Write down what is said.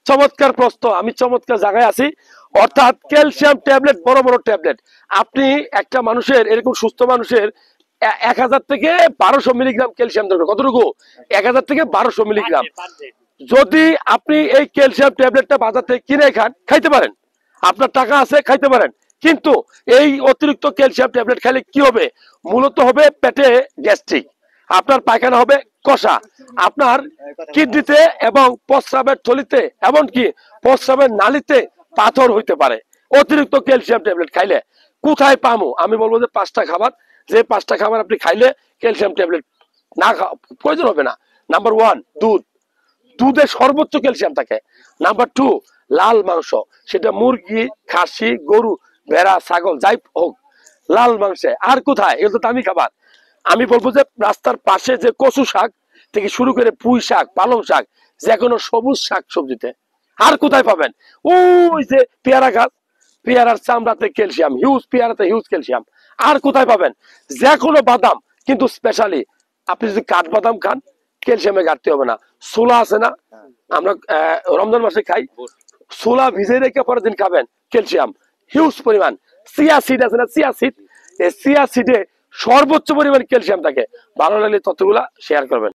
চমৎকার প্রশ্ন, আমি চমৎকার জায়গায় আছি। অর্থাৎ ক্যালসিয়াম ট্যাবলেট, বড় বড় ট্যাবলেট, আপনি একটা মানুষের, এরকম সুস্থ মানুষের 1000 থেকে 1200 মিলিগ্রাম ক্যালসিয়াম দরকার। কতটুকু? 1000 থেকে 1200 মিলিগ্রাম। যদি আপনি এই ক্যালসিয়াম ট্যাবলেটটা বাজার থেকে কিনে খান, খাইতে পারেন, আপনার টাকা আছে, খাইতে পারেন। কিন্তু এই অতিরিক্ত ক্যালসিয়াম ট্যাবলেট খেলে কি হবে? মূলত হবে পেটে গ্যাস্ট্রিক, আপনার পায়খানা হবে কষা, আপনার কিডনিতে এবং প্রস্রাবের থলিতে, এমনকি প্রস্রাবের নালীতে পাথর হইতে পারে অতিরিক্ত ক্যালসিয়াম ট্যাবলেট খাইলে। কোথায় পামো? আমি বলবো যে 5টা খাবার, যে 5টা খাবার আপনি খাইলে ক্যালসিয়াম ট্যাবলেট না প্রয়োজন হবে না। নাম্বার 1, দুধ, দুধে সর্বোচ্চ ক্যালসিয়াম থাকে। নাম্বার 2, লাল মাংস, সেটা মুরগি, খাসি, গরু, ভেড়া, ছাগল, যাই হোক, লাল মাংসে। আর কোথায়? এগুলো তো দামি খাবার। আমি বলবো যে রাস্তার পাশে যে কচু শাক থেকে শুরু করে পুঁই শাক, পালং শাক, যে কোনো সবুজ শাক সবজিতে। আর কোথায় পাবেন? ওই যে পেয়ারা গাছ, পেয়ারার চামড়াতে ক্যালসিয়াম হিউজ, পেয়ারাতে হিউজ ক্যালসিয়াম। আর কোথায় পাবেন? যে কোনো বাদাম, কিন্তু স্পেশালি আপনি যদি কাঠবাদাম খান, ক্যালসিয়ামের ঘাটতি হবে না। ছোলা আছে না, আমরা রমজান মাসে খাই, ছোলা ভিজে রেখে পরের দিন খাবেন, ক্যালসিয়াম হিউজ পরিমাণ। চিয়া সিড আছে না, চিয়া সিড, এই চিয়া সিডে সর্বোচ্চ পরিমাণ ক্যালসিয়াম থাকে। ভালো লাগলে তথ্যগুলা শেয়ার করবেন।